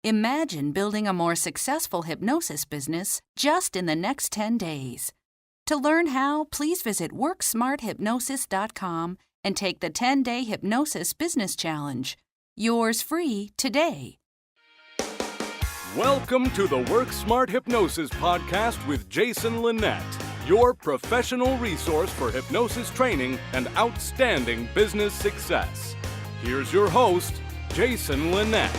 Imagine building a more successful hypnosis business just in the next 10 days. To learn how, please visit WorkSmartHypnosis.com and take the 10-day Hypnosis Business Challenge. Yours free today. Welcome to the Work Smart Hypnosis podcast with Jason Linett, your professional resource for hypnosis training and outstanding business success. Here's your host, Jason Linett.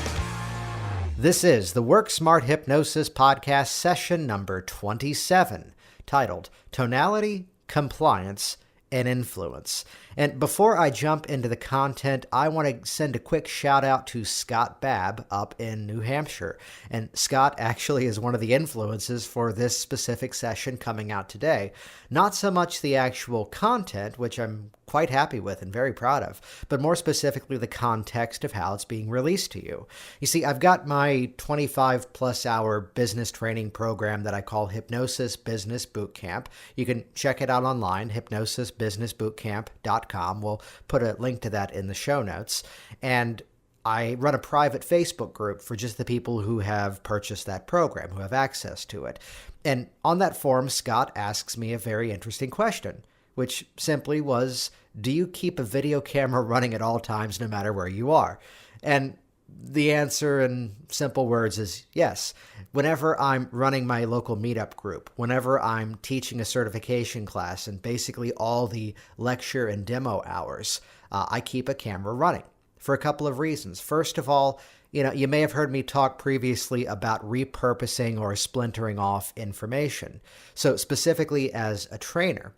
This is the Work Smart Hypnosis podcast session number 27, titled Tonality, Compliance, and Influence. And before I jump into the content, I want to send a quick shout out to Scott Babb up in New Hampshire. And Scott actually is one of the influences for this specific session coming out today. Not so much the actual content, which I'm quite happy with and very proud of, but more specifically the context of how it's being released to you. You see, I've got my 25 plus hour business training program that I call Hypnosis Business Bootcamp. You can check it out online, hypnosisbusinessbootcamp.com. We'll put a link to that in the show notes. And I run a private Facebook group for just the people who have purchased that program, who have access to it. And on that forum, Scott asks me a very interesting question, which simply was, do you keep a video camera running at all times no matter where you are? And the answer in simple words is yes. Whenever I'm running my local meetup group, whenever I'm teaching a certification class, and basically all the lecture and demo hours, I keep a camera running for a couple of reasons. First of all, you may have heard me talk previously about repurposing or splintering off information. So specifically as a trainer,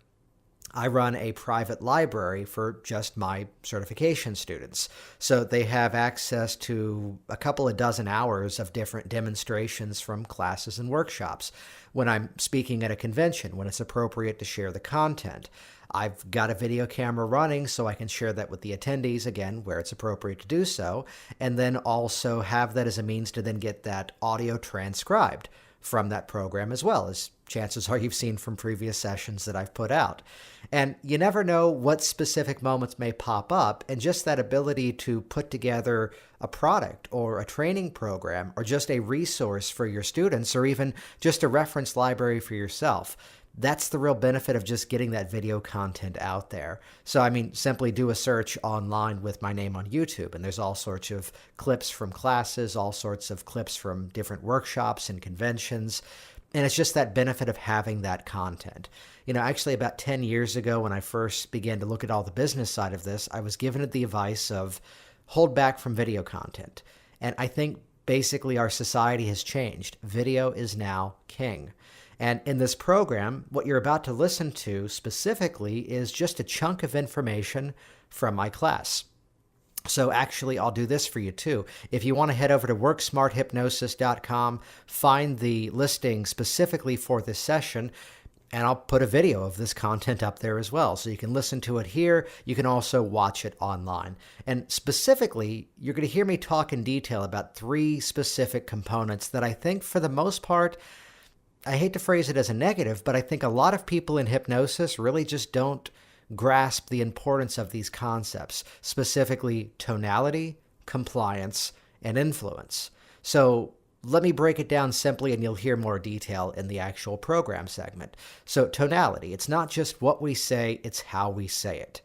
I run a private library for just my certification students. So they have access to a couple of dozen hours of different demonstrations from classes and workshops. When I'm speaking at a convention, when it's appropriate to share the content, I've got a video camera running so I can share that with the attendees, again, where it's appropriate to do so, and then also have that as a means to then get that audio transcribed from that program, as well as chances are you've seen from previous sessions that I've put out. And you never know what specific moments may pop up, and just that ability to put together a product or a training program or just a resource for your students or even just a reference library for yourself. That's the real benefit of just getting that video content out there. So, simply do a search online with my name on YouTube, and there's all sorts of clips from classes, all sorts of clips from different workshops and conventions. And it's just that benefit of having that content. Actually about 10 years ago when I first began to look at all the business side of this, I was given the advice of hold back from video content. And I think basically our society has changed. Video is now king. And in this program, what you're about to listen to specifically is just a chunk of information from my class. So actually, I'll do this for you too. If you want to head over to WorkSmartHypnosis.com, find the listing specifically for this session, and I'll put a video of this content up there as well. So you can listen to it here. You can also watch it online. And specifically, you're going to hear me talk in detail about 3 specific components that I think for the most part, I hate to phrase it as a negative, but I think a lot of people in hypnosis really just don't grasp the importance of these concepts, specifically tonality, compliance, and influence. So let me break it down simply and you'll hear more detail in the actual program segment. So tonality, it's not just what we say, it's how we say it.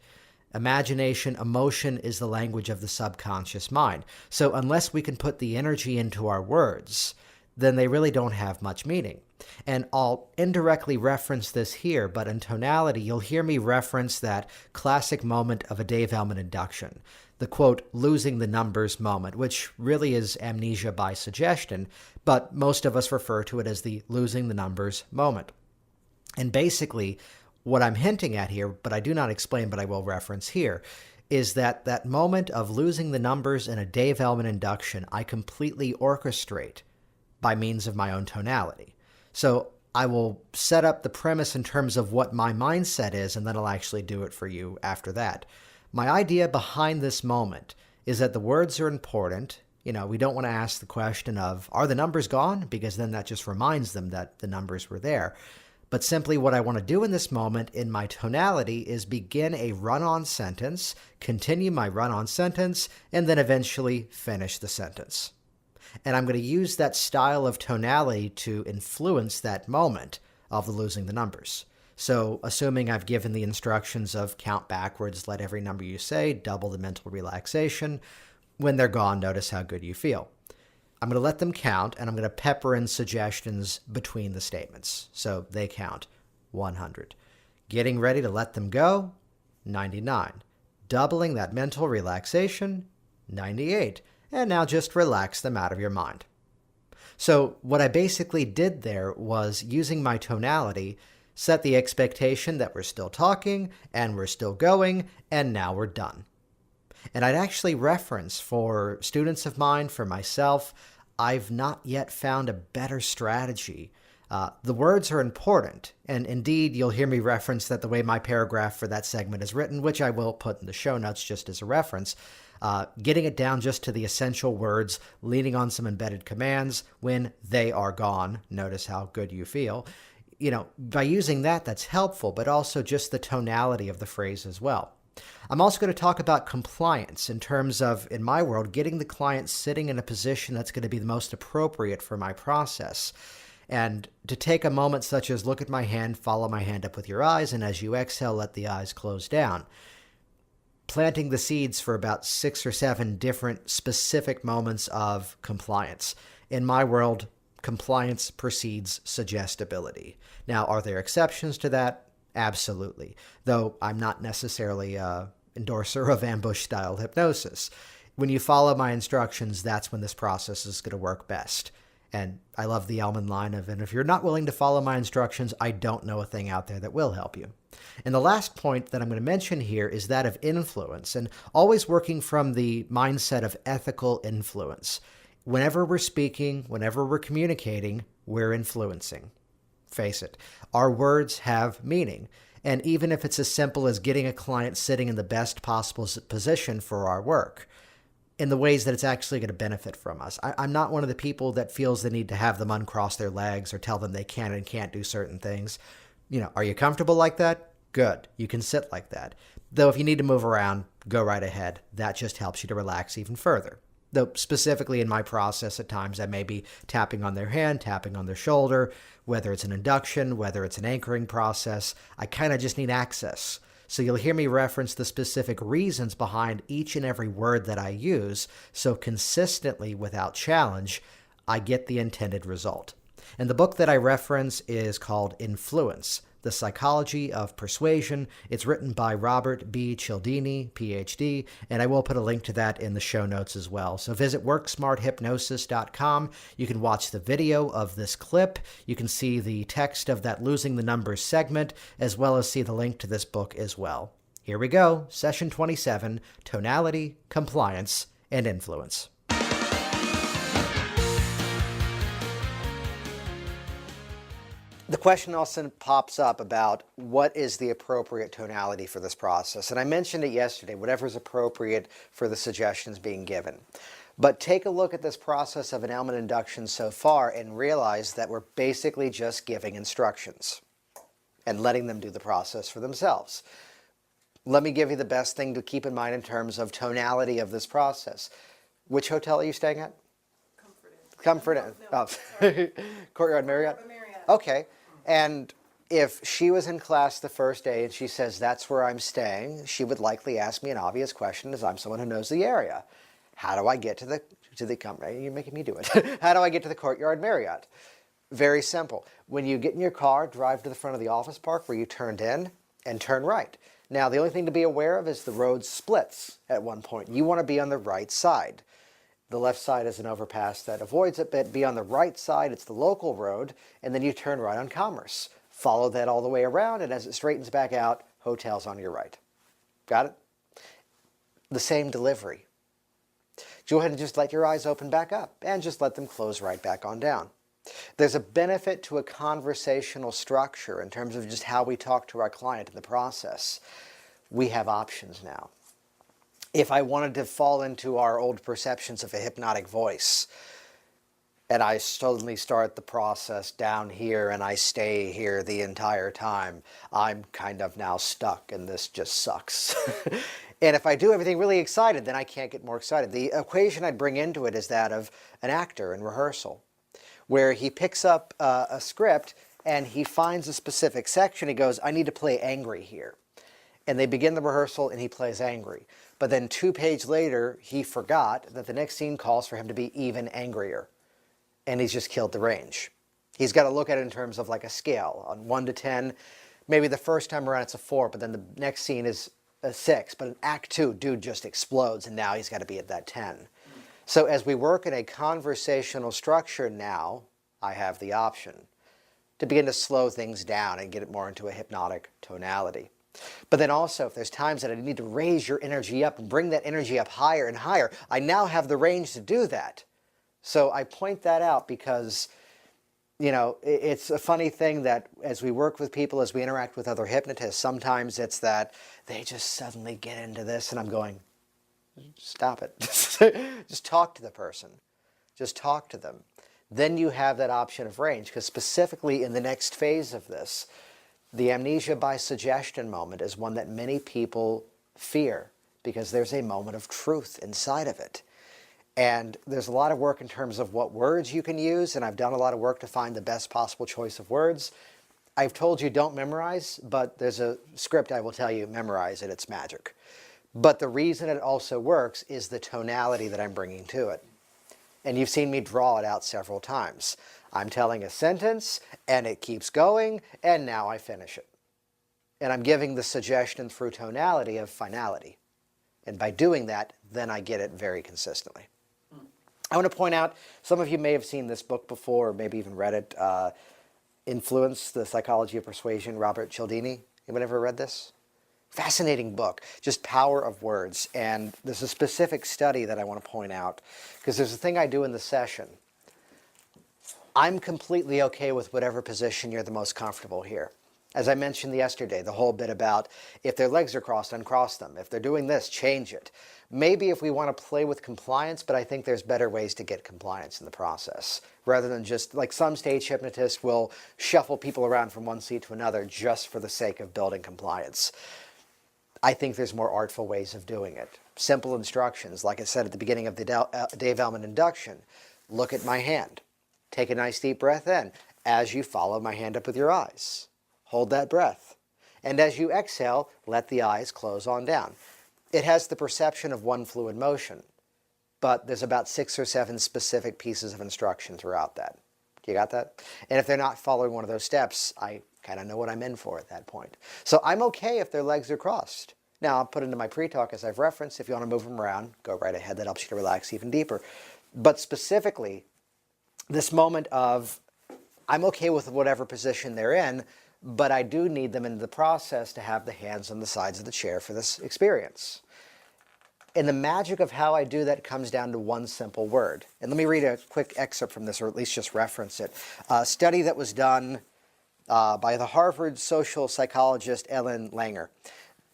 Imagination, emotion is the language of the subconscious mind. So unless we can put the energy into our words, then they really don't have much meaning. And I'll indirectly reference this here, but in tonality, you'll hear me reference that classic moment of a Dave Ellman induction, the quote, losing the numbers moment, which really is amnesia by suggestion, but most of us refer to it as the losing the numbers moment. And basically, what I'm hinting at here, but I do not explain, but I will reference here, is that moment of losing the numbers in a Dave Ellman induction, I completely orchestrate by means of my own tonality. So I will set up the premise in terms of what my mindset is, and then I'll actually do it for you after that. My idea behind this moment is that the words are important. We don't want to ask the question of, are the numbers gone? Because then that just reminds them that the numbers were there. But simply what I want to do in this moment in my tonality is begin a run-on sentence, continue my run-on sentence, and then eventually finish the sentence. and I'm going to use that style of tonality to influence that moment of losing the numbers. So assuming I've given the instructions of count backwards, let every number you say, double the mental relaxation, when they're gone, notice how good you feel. I'm going to let them count, and I'm going to pepper in suggestions between the statements. So they count 100. Getting ready to let them go, 99. Doubling that mental relaxation, 98. And now just relax them out of your mind. So what I basically did there was, using my tonality, set the expectation that we're still talking, and we're still going, and now we're done. And I'd actually reference, for students of mine, for myself, I've not yet found a better strategy. The words are important, and indeed you'll hear me reference that the way my paragraph for that segment is written, which I will put in the show notes just as a reference, getting it down just to the essential words, leaning on some embedded commands when they are gone. Notice how good you feel. By using that, that's helpful, but also just the tonality of the phrase as well. I'm also going to talk about compliance in terms of, in my world, getting the client sitting in a position that's going to be the most appropriate for my process. And to take a moment such as look at my hand, follow my hand up with your eyes, and as you exhale, let the eyes close down. Planting the seeds for about 6 or 7 different specific moments of compliance. In my world, compliance precedes suggestibility. Now, are there exceptions to that? Absolutely. Though I'm not necessarily an endorser of ambush-style hypnosis. When you follow my instructions, that's when this process is going to work best. And I love the Elman line of, and if you're not willing to follow my instructions, I don't know a thing out there that will help you. And the last point that I'm going to mention here is that of influence, and always working from the mindset of ethical influence. Whenever we're speaking, whenever we're communicating, we're influencing. Face it, our words have meaning. And even if it's as simple as getting a client sitting in the best possible position for our work, in the ways that it's actually going to benefit from us. I'm not one of the people that feels the need to have them uncross their legs or tell them they can and can't do certain things. Are you comfortable like that? Good. You can sit like that. Though if you need to move around, go right ahead. That just helps you to relax even further. Though specifically in my process, at times I may be tapping on their hand, tapping on their shoulder, whether it's an induction, whether it's an anchoring process. I kind of just need access. So you'll hear me reference the specific reasons behind each and every word that I use, so consistently, without challenge, I get the intended result. And the book that I reference is called Influence, The Psychology of Persuasion. It's written by Robert B. Cialdini, PhD, and I will put a link to that in the show notes as well. So visit worksmarthypnosis.com. You can watch the video of this clip. You can see the text of that Losing the Numbers segment, as well as see the link to this book as well. Here we go, Session 27, Tonality, Compliance, and Influence. The question also pops up about what is the appropriate tonality for this process. And I mentioned it yesterday, whatever is appropriate for the suggestions being given. But take a look at this process of an Elman induction so far and realize that we're basically just giving instructions and letting them do the process for themselves. Let me give you the best thing to keep in mind in terms of tonality of this process. Which hotel are you staying at? Comfort Inn. Oh, Courtyard Marriott? Okay. And if she was in class the first day and she says, that's where I'm staying, she would likely ask me an obvious question, as I'm someone who knows the area. How do I get to the you're making me do it. How do I get to the Courtyard Marriott? Very simple. When you get in your car, drive to the front of the office park where you turned in and turn right. Now, the only thing to be aware of is the road splits at one point. You want to be on the right side. The left side is an overpass that avoids it, but be on the right side, it's the local road, and then you turn right on Commerce. Follow that all the way around, and as it straightens back out, hotel's on your right. Got it? The same delivery. Go ahead and just let your eyes open back up, and just let them close right back on down. There's a benefit to a conversational structure in terms of just how we talk to our client in the process. We have options now. If I wanted to fall into our old perceptions of a hypnotic voice, and I suddenly start the process down here and I stay here the entire time, I'm kind of now stuck and this just sucks. And if I do everything really excited, then I can't get more excited. The equation I bring into it is that of an actor in rehearsal, where he picks up a script and he finds a specific section. He goes, I need to play angry here. And they begin the rehearsal and he plays angry. But then 2 pages later, he forgot that the next scene calls for him to be even angrier. And he's just killed the range. He's got to look at it in terms of like a scale. On 1 to 10, maybe the first time around it's a 4, but then the next scene is a 6. But in Act 2, dude just explodes, and now he's got to be at that 10. So as we work in a conversational structure now, I have the option to begin to slow things down and get it more into a hypnotic tonality. But then also, if there's times that I need to raise your energy up and bring that energy up higher and higher, I now have the range to do that. So I point that out because, you know, it's a funny thing that as we work with people, as we interact with other hypnotists, sometimes it's that they just suddenly get into this and I'm going, stop it. Just talk to the person. Just talk to them. Then you have that option of range, because specifically in the next phase of this, the amnesia by suggestion moment is one that many people fear because there's a moment of truth inside of it. And there's a lot of work in terms of what words you can use, and I've done a lot of work to find the best possible choice of words. I've told you don't memorize, but there's a script I will tell you, memorize it, it's magic. But the reason it also works is the tonality that I'm bringing to it. And you've seen me draw it out several times. I'm telling a sentence, and it keeps going, and now I finish it. And I'm giving the suggestion through tonality of finality. And by doing that, then I get it very consistently. I want to point out, some of you may have seen this book before, or maybe even read it, Influence, The Psychology of Persuasion, Robert Cialdini. Anyone ever read this? Fascinating book, just power of words. And there's a specific study that I want to point out, because there's a thing I do in the session. I'm completely okay with whatever position you're the most comfortable here. As I mentioned yesterday, the whole bit about if their legs are crossed, uncross them. If they're doing this, change it. Maybe if we want to play with compliance, but I think there's better ways to get compliance in the process, rather than just like some stage hypnotists will shuffle people around from one seat to another just for the sake of building compliance. I think there's more artful ways of doing it. Simple instructions, like I said at the beginning of the Dave Ellman induction. Look at my hand. Take a nice deep breath in as you follow my hand up with your eyes. Hold that breath. And as you exhale, let the eyes close on down. It has the perception of one fluid motion, but there's about 6 or 7 specific pieces of instruction throughout that. You got that? And if they're not following one of those steps, I kind of know what I'm in for at that point. So I'm okay if their legs are crossed. Now, I'll put into my pre-talk, as I've referenced, if you want to move them around, go right ahead. That helps you to relax even deeper. But specifically, this moment of, I'm okay with whatever position they're in, but I do need them in the process to have the hands on the sides of the chair for this experience. And the magic of how I do that comes down to one simple word. And let me read a quick excerpt from this, or at least just reference it. A study that was done by the Harvard social psychologist Ellen Langer.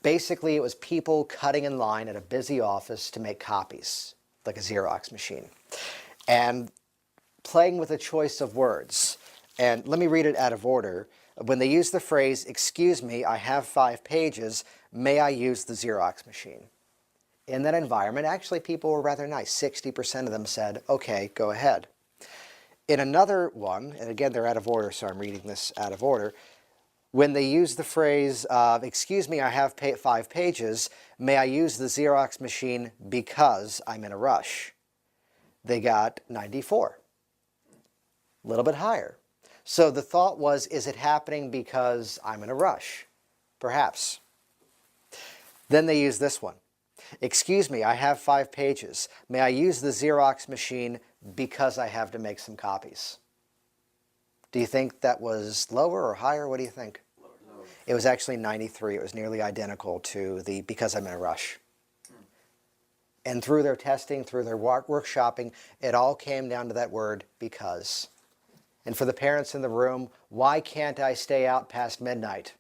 Basically, it was people cutting in line at a busy office to make copies, like a Xerox machine, and playing with a choice of words. And let me read it out of order. When they use the phrase, "Excuse me, I have 5 pages, may I use the Xerox machine?" In that environment, actually people were rather nice. 60% of them said, okay, go ahead. In another one, and again they're out of order, so I'm reading this out of order, when they use the phrase, "Excuse me, I have 5 pages, may I use the Xerox machine because I'm in a rush?" They got 94, a little bit higher. So the thought was, is it happening because I'm in a rush? Perhaps. Then they use this one. "Excuse me, I have 5 pages. May I use the Xerox machine because I have to make some copies?" Do you think that was lower or higher? What do you think? Lower. It was actually 93. It was nearly identical to the "because I'm in a rush." And through their testing, through their workshopping, it all came down to that word, because. And for the parents in the room, why can't I stay out past midnight?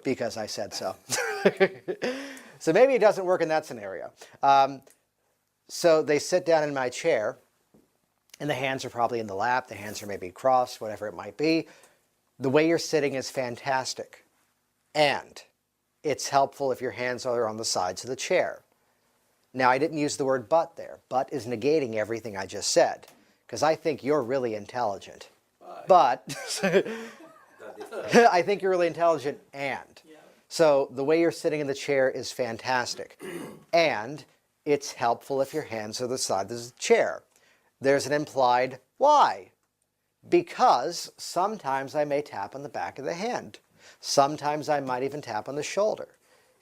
Because I said so. So maybe it doesn't work in that scenario. So they sit down in my chair, and the hands are probably in the lap, the hands are maybe crossed, whatever it might be. The way you're sitting is fantastic. And it's helpful if your hands are on the sides of the chair. Now, I didn't use the word but there. But is negating everything I just said, because I think you're really intelligent. But I think you're really intelligent and. So the way you're sitting in the chair is fantastic. And it's helpful if your hands are the sides of the chair. There's an implied why. Because sometimes I may tap on the back of the hand. Sometimes I might even tap on the shoulder.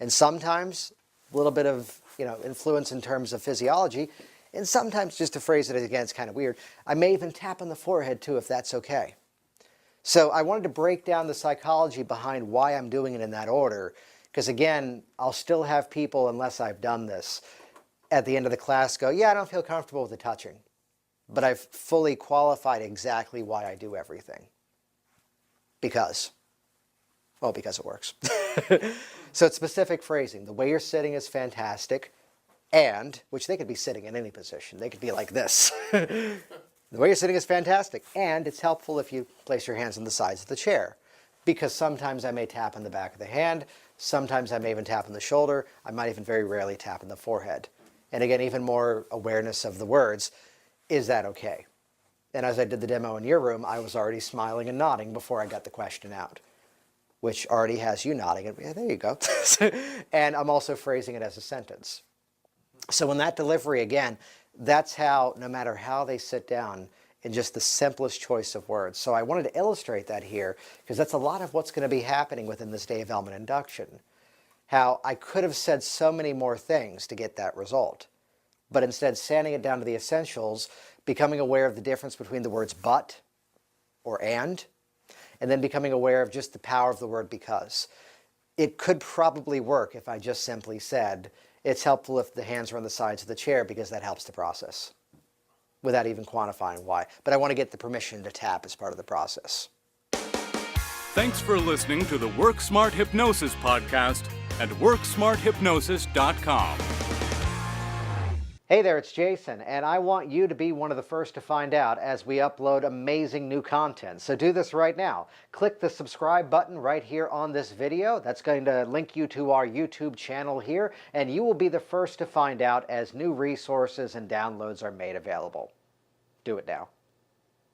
And sometimes a little bit of influence in terms of physiology. And sometimes, just to phrase it again, it's kind of weird, I may even tap on the forehead too, if that's okay. So I wanted to break down the psychology behind why I'm doing it in that order. Because again, I'll still have people, unless I've done this, at the end of the class go, yeah, I don't feel comfortable with the touching. But I've fully qualified exactly why I do everything. Because it works. So it's specific phrasing. The way you're sitting is fantastic. And, which they could be sitting in any position. They could be like this. The way you're sitting is fantastic. And it's helpful if you place your hands on the sides of the chair. Because sometimes I may tap on the back of the hand. Sometimes I may even tap on the shoulder. I might even very rarely tap on the forehead. And again, even more awareness of the words. Is that okay? And as I did the demo in your room, I was already smiling and nodding before I got the question out, which already has you nodding. And, yeah, there you go. And I'm also phrasing it as a sentence. So in that delivery, again, that's how, no matter how they sit down, in just the simplest choice of words. So I wanted to illustrate that here, because that's a lot of what's going to be happening within this Dave Ellman induction. How I could have said so many more things to get that result. But instead, sanding it down to the essentials, becoming aware of the difference between the words but or and then becoming aware of just the power of the word because. It could probably work if I just simply said, it's helpful if the hands are on the sides of the chair because that helps the process, without even quantifying why. But I want to get the permission to tap as part of the process. Thanks for listening to the Work Smart Hypnosis podcast at WorkSmartHypnosis.com. Hey there, it's Jason, and I want you to be one of the first to find out as we upload amazing new content. So do this right now. Click the subscribe button right here on this video. That's going to link you to our YouTube channel here, and you will be the first to find out as new resources and downloads are made available. Do it now.